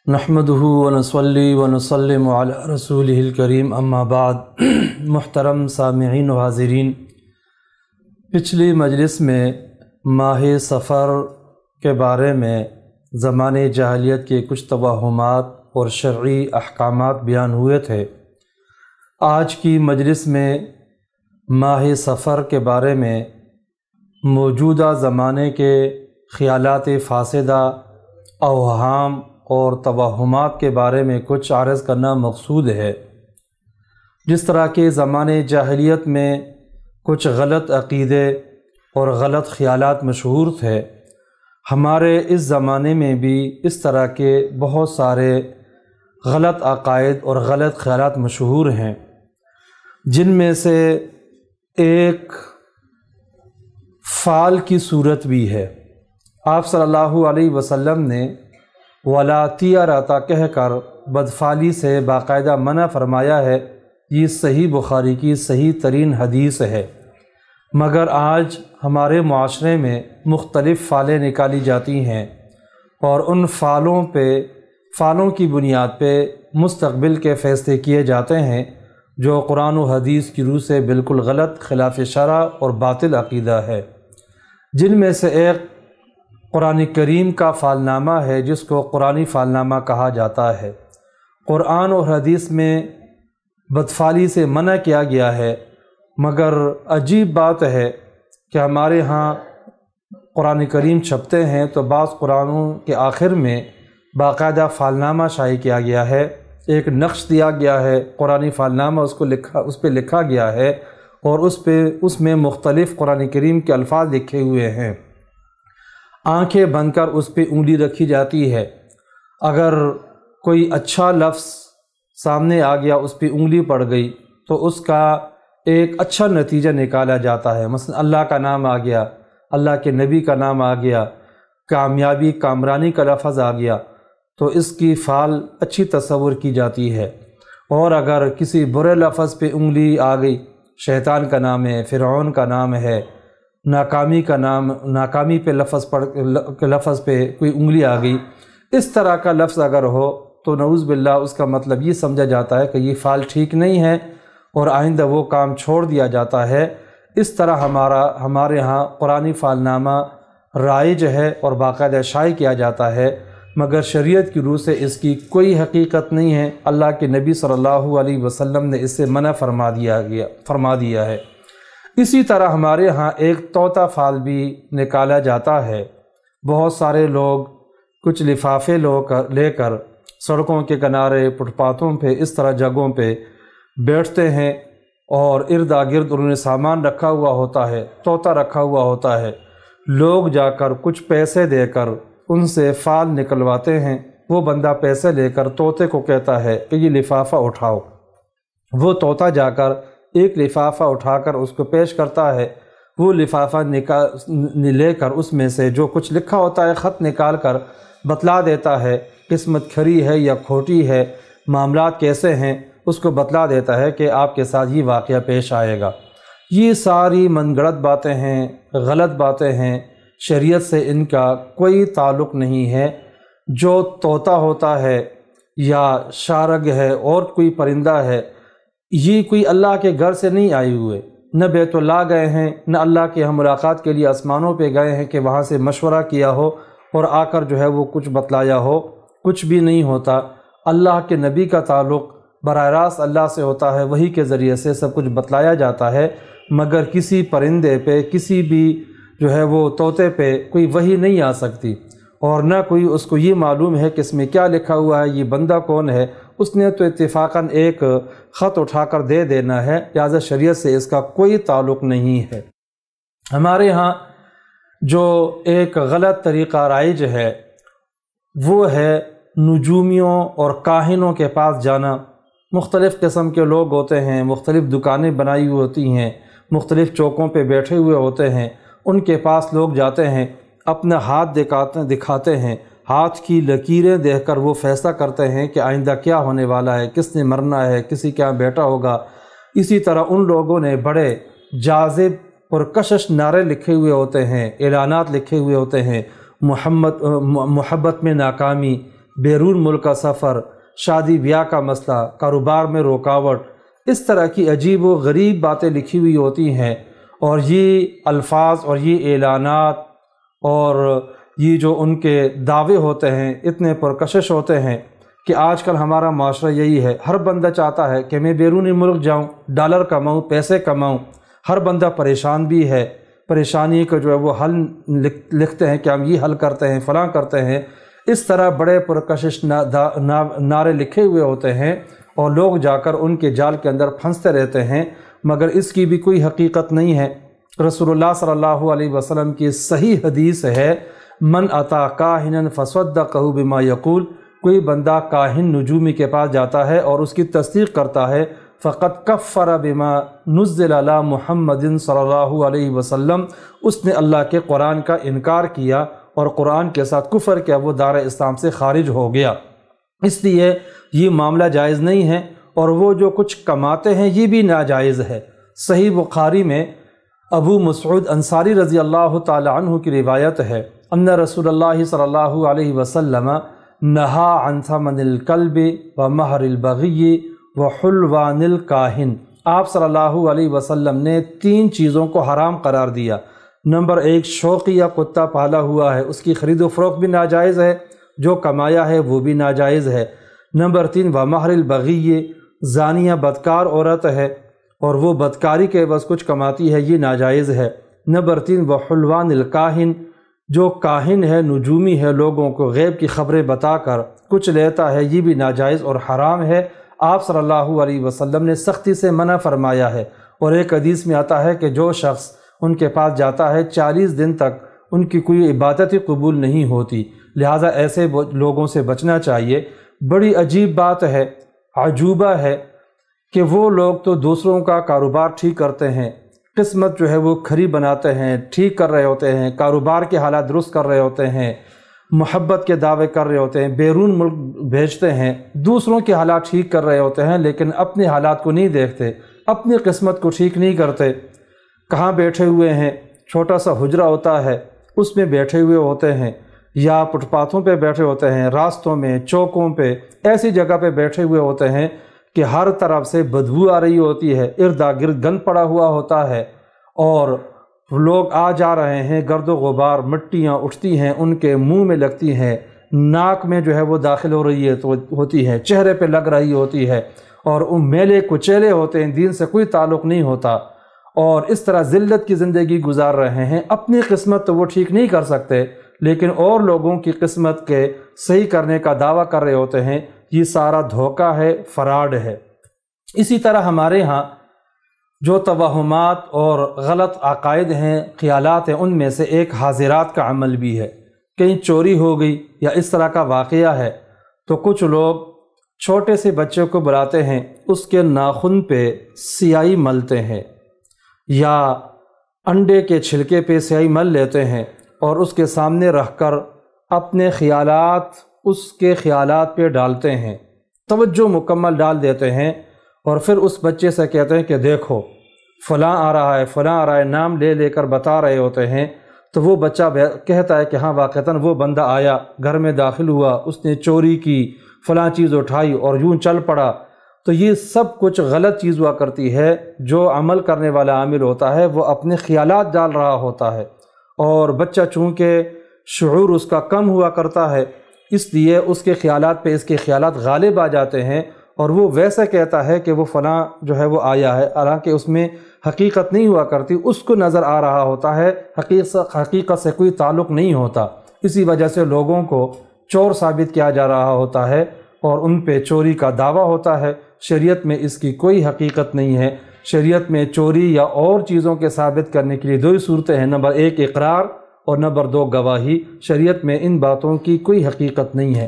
نحمدہ ونصلی ونسلم علی رسولہ الکریم اما بعد محترم سامعین و حاضرین، پچھلی مجلس میں ماہ سفر کے بارے میں زمانۂ جاہلیت کے کچھ توہمات اور شرعی احکامات بیان ہوئے تھے۔ آج کی مجلس میں ماہ سفر کے بارے میں موجودہ زمانے کے خیالات فاسدہ، اوہام اور توہمات کے بارے میں کچھ عرض کرنا مقصود ہے۔ جس طرح کے زمانے جاہلیت میں کچھ غلط عقیدے اور غلط خیالات مشہور تھے، ہمارے اس زمانے میں بھی اس طرح کے بہت سارے غلط عقائد اور غلط خیالات مشہور ہیں، جن میں سے ایک فعل کی صورت بھی ہے۔ آپ صلی اللہ علیہ وسلم نے ولا طیرۃ کہہ کر بدفعلی سے باقاعدہ منع فرمایا ہے۔ یہ صحیح بخاری کی صحیح ترین حدیث ہے، مگر آج ہمارے معاشرے میں مختلف فعلیں نکالی جاتی ہیں اور ان فعلوں کی بنیاد پہ مستقبل کے فیصلے کیے جاتے ہیں، جو قرآن و حدیث کی روح سے بالکل غلط، خلاف شرع اور باطل عقیدہ ہے۔ جن میں سے ایک قرآن کریم کا فعل نامہ ہے، جس کو قرآنی فعل نامہ کہا جاتا ہے۔ قرآن اور حدیث میں بدفعلی سے منع کیا گیا ہے، مگر عجیب بات ہے کہ ہمارے ہاں قرآن کریم چھپتے ہیں تو بعض قرآنوں کے آخر میں باقاعدہ فعل نامہ شائع کیا گیا ہے، ایک نقش دیا گیا ہے، قرآنی فعل نامہ اس پہ لکھا گیا ہے، اور اس میں مختلف قرآن کریم کے الفاظ لکھے ہوئے ہیں۔ آنکھیں بند کر اس پہ انگلی رکھی جاتی ہے، اگر کوئی اچھا لفظ سامنے آ گیا، اس پہ انگلی پڑ گئی تو اس کا ایک اچھا نتیجہ نکالا جاتا ہے۔ مثلا اللہ کا نام آ گیا، اللہ کے نبی کا نام آ گیا، کامیابی، کامرانی کا لفظ آ گیا، تو اس کی فعل اچھی تصور کی جاتی ہے۔ اور اگر کسی برے لفظ پہ انگلی آ گئی، شیطان کا نام ہے، فرعون کا نام ہے، ناکامی کا نام، ناکامی پہ لفظ پہ کوئی انگلی آ گئی، اس طرح کا لفظ اگر ہو تو نعوذ باللہ اس کا مطلب یہ سمجھا جاتا ہے کہ یہ فعل ٹھیک نہیں ہے اور آئندہ وہ کام چھوڑ دیا جاتا ہے۔ اس طرح ہمارے ہاں قرآنی فعل نامہ رائج ہے اور باقاعدہ شائع کیا جاتا ہے، مگر شریعت کی روح سے اس کی کوئی حقیقت نہیں ہے۔ اللہ کے نبی صلی اللہ علیہ وسلم نے اس سے منع فرما دیا ہے۔ اسی طرح ہمارے ہاں ایک طوطا فعل بھی نکالا جاتا ہے۔ بہت سارے لوگ کچھ لفافے لے کر سڑکوں کے کنارے، فٹ پاتھوں پہ، اس طرح جگہوں پہ بیٹھتے ہیں اور ارد گرد انہوں نے سامان رکھا ہوا ہوتا ہے، طوطا رکھا ہوا ہوتا ہے۔ لوگ جا کر کچھ پیسے دے کر ان سے فعل نکلواتے ہیں۔ وہ بندہ پیسے لے کر طوطے کو کہتا ہے کہ یہ لفافہ اٹھاؤ، وہ طوطا جا کر ایک لفافہ اٹھا کر اس کو پیش کرتا ہے۔ وہ لفافہ لے کر اس میں سے جو کچھ لکھا ہوتا ہے خط نکال کر بتلا دیتا ہے، قسمت کھری ہے یا کھوٹی ہے، معاملات کیسے ہیں، اس کو بتلا دیتا ہے کہ آپ کے ساتھ یہ واقعہ پیش آئے گا۔ یہ ساری من گڑت باتیں ہیں، غلط باتیں ہیں، شریعت سے ان کا کوئی تعلق نہیں ہے۔ جو طوطا ہوتا ہے یا شارگ ہے اور کوئی پرندہ ہے، یہ کوئی اللہ کے گھر سے نہیں آئے ہوئے، نہ بیت اللہ گئے ہیں، نہ اللہ کے ہم ملاقات کے لیے آسمانوں پہ گئے ہیں کہ وہاں سے مشورہ کیا ہو اور آ کر جو ہے وہ کچھ بتلایا ہو، کچھ بھی نہیں ہوتا۔ اللہ کے نبی کا تعلق براہ راست اللہ سے ہوتا ہے، وحی کے ذریعے سے سب کچھ بتلایا جاتا ہے، مگر کسی پرندے پہ، کسی بھی جو ہے وہ طوطے پہ کوئی وحی نہیں آ سکتی، اور نہ کوئی اس کو یہ معلوم ہے کہ اس میں کیا لکھا ہوا ہے، یہ بندہ کون ہے۔ اس نے تو اتفاقاً ایک خط اٹھا کر دے دینا ہے، لہذا شریعت سے اس کا کوئی تعلق نہیں ہے۔ ہمارے ہاں جو ایک غلط طریقہ رائج ہے وہ ہے نجومیوں اور کاہنوں کے پاس جانا۔ مختلف قسم کے لوگ ہوتے ہیں، مختلف دکانیں بنائی ہوئی ہوتی ہیں، مختلف چوکوں پہ بیٹھے ہوئے ہوتے ہیں، ان کے پاس لوگ جاتے ہیں، اپنا ہاتھ دکھاتے ہیں، ہاتھ کی لکیریں دیکھ کر وہ فیصلہ کرتے ہیں کہ آئندہ کیا ہونے والا ہے، کس نے مرنا ہے، کسی کے یہاں بیٹا ہوگا۔ اسی طرح ان لوگوں نے بڑے جاذب اور کشش نعرے لکھے ہوئے ہوتے ہیں، اعلانات لکھے ہوئے ہوتے ہیں، محبت میں ناکامی، بیرون ملک کا سفر، شادی بیاہ کا مسئلہ، کاروبار میں رکاوٹ، اس طرح کی عجیب و غریب باتیں لکھی ہوئی ہوتی ہیں، اور یہ الفاظ اور یہ اعلانات اور یہ جو ان کے دعوے ہوتے ہیں اتنے پرکشش ہوتے ہیں کہ آج کل ہمارا معاشرہ یہی ہے، ہر بندہ چاہتا ہے کہ میں بیرونی ملک جاؤں، ڈالر کماؤں، پیسے کماؤں، ہر بندہ پریشان بھی ہے، پریشانی کا جو ہے وہ حل لکھتے ہیں کہ ہم یہ حل کرتے ہیں، فلاں کرتے ہیں، اس طرح بڑے پرکشش نعرے لکھے ہوئے ہوتے ہیں، اور لوگ جا کر ان کے جال کے اندر پھنستے رہتے ہیں، مگر اس کی بھی کوئی حقیقت نہیں ہے۔ رسول اللہ صلی اللہ علیہ وسلم کی صحیح حدیث ہے، من اتا کاہنا فصدقہ بما یقول، کوئی بندہ کاہن نجومی کے پاس جاتا ہے اور اس کی تصدیق کرتا ہے، فقط کفر بما نزل علی محمد صلی اللہ علیہ وسلم، اس نے اللہ کے قرآن کا انکار کیا اور قرآن کے ساتھ کفر کیا، وہ دار اسلام سے خارج ہو گیا۔ اس لیے یہ معاملہ جائز نہیں ہے، اور وہ جو کچھ کماتے ہیں یہ بھی ناجائز ہے۔ صحیح بخاری میں ابو مسعود انصاری رضی اللہ تعالی عنہ کی روایت ہے، ان رسول اللہ صلی اللہ علیہ وسلم نہا عن ثمن الکلب و مہر البغی و حلوان الکاہن، آپ صلی اللہ علیہ وسلم نے 3 چیزوں کو حرام قرار دیا۔ نمبر 1، شوقیہ کتا پالا ہوا ہے، اس کی خرید و فروخت بھی ناجائز ہے، جو کمایا ہے وہ بھی ناجائز ہے۔ نمبر 3، و مہر البغی، زانیہ بدکار عورت ہے اور وہ بدکاری کے بس کچھ کماتی ہے، یہ ناجائز ہے۔ نمبر 3، و حلوان الکاہن، جو کاہن ہے، نجومی ہے، لوگوں کو غیب کی خبریں بتا کر کچھ لیتا ہے، یہ بھی ناجائز اور حرام ہے۔ آپ صلی اللہ علیہ وسلم نے سختی سے منع فرمایا ہے، اور ایک حدیث میں آتا ہے کہ جو شخص ان کے پاس جاتا ہے 40 دن تک ان کی کوئی عبادت ہی قبول نہیں ہوتی، لہٰذا ایسے لوگوں سے بچنا چاہیے۔ بڑی عجیب بات ہے، عجوبہ ہے کہ وہ لوگ تو دوسروں کا کاروبار ٹھیک کرتے ہیں، قسمت جو ہے وہ کھری بناتے ہیں، ٹھیک کر رہے ہوتے ہیں، کاروبار کے حالات درست کر رہے ہوتے ہیں، محبت کے دعوے کر رہے ہوتے ہیں، بیرون ملک بھیجتے ہیں، دوسروں کے حالات ٹھیک کر رہے ہوتے ہیں، لیکن اپنے حالات کو نہیں دیکھتے، اپنی قسمت کو ٹھیک نہیں کرتے۔ کہاں بیٹھے ہوئے ہیں، چھوٹا سا حجرہ ہوتا ہے، اس میں بیٹھے ہوئے ہوتے ہیں، یا فٹ پاتھوں پہ بیٹھے ہوتے ہیں، راستوں میں، چوکوں پہ، ایسی جگہ پہ بیٹھے ہوئے ہوتے ہیں کہ ہر طرف سے بدبو آ رہی ہوتی ہے، اردا گرد گند پڑا ہوا ہوتا ہے، اور لوگ آ جا رہے ہیں، گرد و غبار، مٹیاں اٹھتی ہیں، ان کے منہ میں لگتی ہیں، ناک میں جو ہے وہ داخل ہو رہی ہوتی ہے، چہرے پہ لگ رہی ہوتی ہے، اور ان میلے کچیلے ہوتے ہیں، دین سے کوئی تعلق نہیں ہوتا، اور اس طرح ذلت کی زندگی گزار رہے ہیں۔ اپنی قسمت تو وہ ٹھیک نہیں کر سکتے، لیکن اور لوگوں کی قسمت کے صحیح کرنے کا دعویٰ کر رہے ہوتے ہیں، یہ سارا دھوکہ ہے، فراڈ ہے۔ اسی طرح ہمارے ہاں جو توہمات اور غلط عقائد ہیں، خیالات ہیں، ان میں سے ایک حاضرات کا عمل بھی ہے۔ کہیں چوری ہو گئی یا اس طرح کا واقعہ ہے تو کچھ لوگ چھوٹے سے بچے کو بلاتے ہیں، اس کے ناخن پہ سیاہی ملتے ہیں، یا انڈے کے چھلکے پہ سیاہی مل لیتے ہیں، اور اس کے سامنے رکھ کر اپنے خیالات اس کے خیالات پہ ڈالتے ہیں، توجہ مکمل ڈال دیتے ہیں، اور پھر اس بچے سے کہتے ہیں کہ دیکھو فلاں آ رہا ہے، فلاں آ رہا ہے، نام لے لے کر بتا رہے ہوتے ہیں، تو وہ بچہ کہتا ہے کہ ہاں واقعتاً وہ بندہ آیا، گھر میں داخل ہوا، اس نے چوری کی، فلاں چیز اٹھائی اور یوں چل پڑا۔ تو یہ سب کچھ غلط چیز ہوا کرتی ہے۔ جو عمل کرنے والا عامل ہوتا ہے وہ اپنے خیالات ڈال رہا ہوتا ہے، اور بچہ چونکہ شعور اس کا کم ہوا کرتا ہے، اس لیے اس کے خیالات پہ اس کے خیالات غالب آ جاتے ہیں، اور وہ ویسا کہتا ہے کہ وہ فلاں جو ہے وہ آیا ہے، حالانکہ اس میں حقیقت نہیں ہوا کرتی، اس کو نظر آ رہا ہوتا ہے، حقیقت سے کوئی تعلق نہیں ہوتا۔ اسی وجہ سے لوگوں کو چور ثابت کیا جا رہا ہوتا ہے، اور ان پہ چوری کا دعویٰ ہوتا ہے۔ شریعت میں اس کی کوئی حقیقت نہیں ہے۔ شریعت میں چوری یا اور چیزوں کے ثابت کرنے کے لیے 2 ہی صورتیں ہیں، نمبر 1 اقرار اور نمبر 2 گواہی۔ شریعت میں ان باتوں کی کوئی حقیقت نہیں ہے۔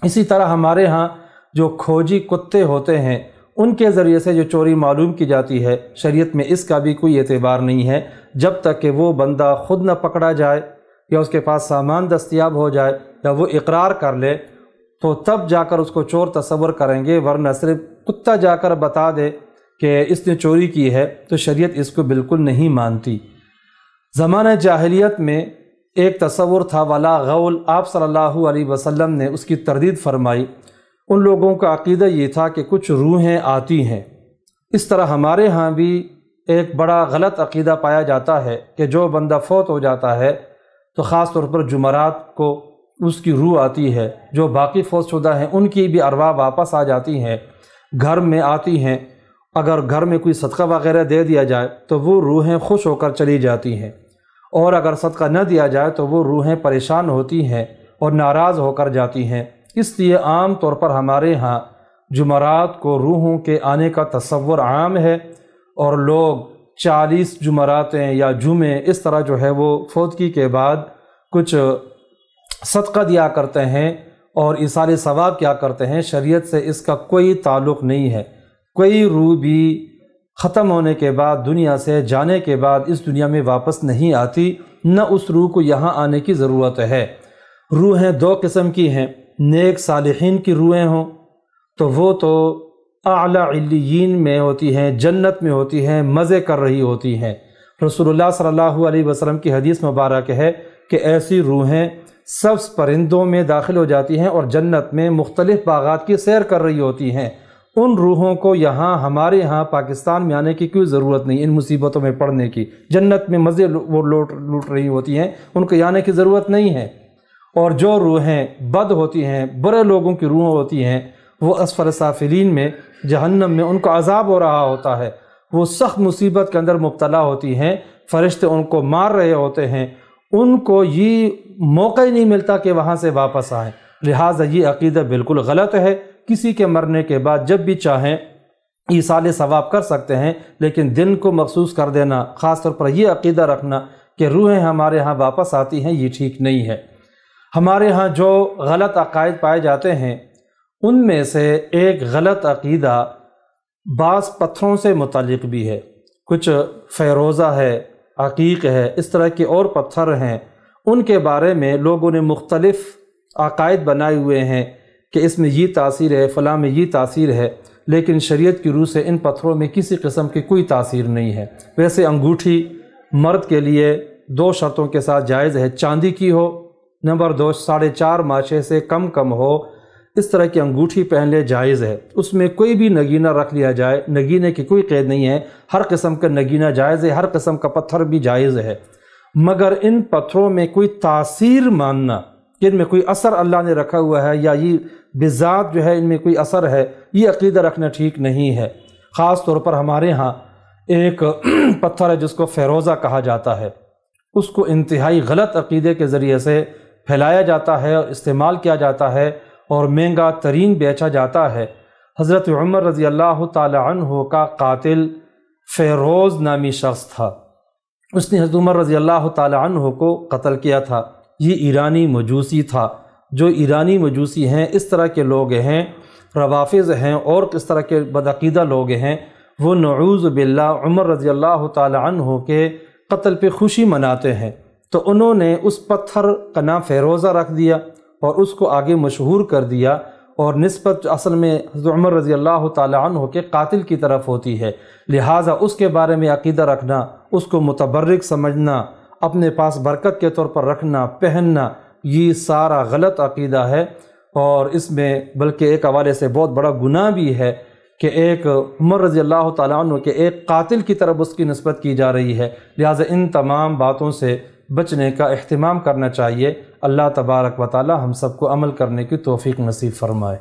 اسی طرح ہمارے ہاں جو کھوجی کتے ہوتے ہیں، ان کے ذریعے سے جو چوری معلوم کی جاتی ہے، شریعت میں اس کا بھی کوئی اعتبار نہیں ہے، جب تک کہ وہ بندہ خود نہ پکڑا جائے، یا اس کے پاس سامان دستیاب ہو جائے، یا وہ اقرار کر لے، تو تب جا کر اس کو چور تصور کریں گے، ورنہ صرف کتا جا کر بتا دے کہ اس نے چوری کی ہے تو شریعت اس کو بالکل نہیں مانتی۔ زمانہ جاہلیت میں ایک تصور تھا ولا غول، آپ صلی اللہ علیہ وسلم نے اس کی تردید فرمائی۔ ان لوگوں کا عقیدہ یہ تھا کہ کچھ روحیں آتی ہیں۔ اس طرح ہمارے ہاں بھی ایک بڑا غلط عقیدہ پایا جاتا ہے کہ جو بندہ فوت ہو جاتا ہے تو خاص طور پر جمعرات کو اس کی روح آتی ہے، جو باقی فوت شدہ ہیں ان کی بھی ارواح واپس آ جاتی ہیں، گھر میں آتی ہیں۔ اگر گھر میں کوئی صدقہ وغیرہ دے دیا جائے تو وہ روحیں خوش ہو کر چلی جاتی ہیں، اور اگر صدقہ نہ دیا جائے تو وہ روحیں پریشان ہوتی ہیں اور ناراض ہو کر جاتی ہیں۔ اس لیے عام طور پر ہمارے ہاں جمعرات کو روحوں کے آنے کا تصور عام ہے، اور لوگ 40 جمعراتیں یا جمعے اس طرح جو ہے وہ فوتگی کے بعد کچھ صدقہ دیا کرتے ہیں اور ایصال ثواب کیا کرتے ہیں۔ شریعت سے اس کا کوئی تعلق نہیں ہے۔ کوئی روح بھی ختم ہونے کے بعد، دنیا سے جانے کے بعد اس دنیا میں واپس نہیں آتی، نہ اس روح کو یہاں آنے کی ضرورت ہے۔ روحیں دو قسم کی ہیں، نیک صالحین کی روحیں ہوں تو وہ تو اعلیٰ علیین میں ہوتی ہیں، جنت میں ہوتی ہیں، مزے کر رہی ہوتی ہیں۔ رسول اللہ صلی اللہ علیہ وسلم کی حدیث مبارک ہے کہ ایسی روحیں سبز پرندوں میں داخل ہو جاتی ہیں اور جنت میں مختلف باغات کی سیر کر رہی ہوتی ہیں۔ ان روحوں کو یہاں ہمارے ہاں پاکستان میں آنے کی کوئی ضرورت نہیں، ان مصیبتوں میں پڑنے کی۔ جنت میں مزے وہ لوٹ رہی ہوتی ہیں، ان کو آنے کی ضرورت نہیں ہے۔ اور جو روحیں بد ہوتی ہیں، برے لوگوں کی روح ہوتی ہیں، وہ اسفل سافلین میں، جہنم میں ان کو عذاب ہو رہا ہوتا ہے، وہ سخت مصیبت کے اندر مبتلا ہوتی ہیں، فرشتے ان کو مار رہے ہوتے ہیں، ان کو یہ موقع ہی نہیں ملتا کہ وہاں سے واپس آئیں۔ لہٰذا یہ عقیدہ بالکل غلط ہے۔ کسی کے مرنے کے بعد جب بھی چاہیں ایصال ثواب کر سکتے ہیں، لیکن دن کو مخصوص کر دینا، خاص طور پر یہ عقیدہ رکھنا کہ روحیں ہمارے ہاں واپس آتی ہیں، یہ ٹھیک نہیں ہے۔ ہمارے ہاں جو غلط عقائد پائے جاتے ہیں ان میں سے ایک غلط عقیدہ بعض پتھروں سے متعلق بھی ہے۔ کچھ فیروزہ ہے، عقیق ہے، اس طرح کے اور پتھر ہیں، ان کے بارے میں لوگوں نے مختلف عقائد بنائے ہوئے ہیں کہ اس میں یہ تاثیر ہے، فلاں میں یہ تاثیر ہے، لیکن شریعت کی روح سے ان پتھروں میں کسی قسم کی کوئی تاثیر نہیں ہے۔ ویسے انگوٹھی مرد کے لیے 2 شرطوں کے ساتھ جائز ہے، چاندی کی ہو، نمبر 2 4.5 ماشے سے کم ہو، اس طرح کی انگوٹھی پہن لے جائز ہے۔ اس میں کوئی بھی نگینہ رکھ لیا جائے، نگینے کی کوئی قید نہیں ہے، ہر قسم کا نگینہ جائز ہے، ہر قسم کا پتھر بھی جائز ہے۔ مگر ان پتھروں میں کوئی تاثیر ماننا کہ ان میں کوئی اثر اللہ نے رکھا ہوا ہے یا یہ بذات جو ہے ان میں کوئی اثر ہے، یہ عقیدہ رکھنا ٹھیک نہیں ہے۔ خاص طور پر ہمارے ہاں ایک پتھر ہے جس کو فیروزہ کہا جاتا ہے، اس کو انتہائی غلط عقیدے کے ذریعے سے پھیلایا جاتا ہے اور استعمال کیا جاتا ہے اور مہنگا ترین بیچا جاتا ہے۔ حضرت عمر رضی اللہ تعالی عنہ کا قاتل فیروز نامی شخص تھا، اس نے حضرت عمر رضی اللہ تعالی عنہ کو قتل کیا تھا۔ یہ ایرانی مجوسی تھا۔ جو ایرانی مجوسی ہیں، اس طرح کے لوگ ہیں، روافض ہیں اور اس طرح کے بدعقیدہ لوگ ہیں، وہ نعوذ باللہ عمر رضی اللہ تعالی عنہ کے قتل پہ خوشی مناتے ہیں۔ تو انہوں نے اس پتھر کا نام فیروزہ رکھ دیا اور اس کو آگے مشہور کر دیا، اور نسبت اصل میں حضرت عمر رضی اللہ تعالی عنہ کے قاتل کی طرف ہوتی ہے۔ لہٰذا اس کے بارے میں عقیدہ رکھنا، اس کو متبرک سمجھنا، اپنے پاس برکت کے طور پر رکھنا، پہننا، یہ سارا غلط عقیدہ ہے، اور اس میں بلکہ ایک حوالے سے بہت بڑا گناہ بھی ہے کہ ایک عمر رضی اللہ تعالیٰ عنہ کے ایک قاتل کی طرف اس کی نسبت کی جا رہی ہے۔ لہٰذا ان تمام باتوں سے بچنے کا اہتمام کرنا چاہیے۔ اللہ تبارک و تعالی ہم سب کو عمل کرنے کی توفیق نصیب فرمائے۔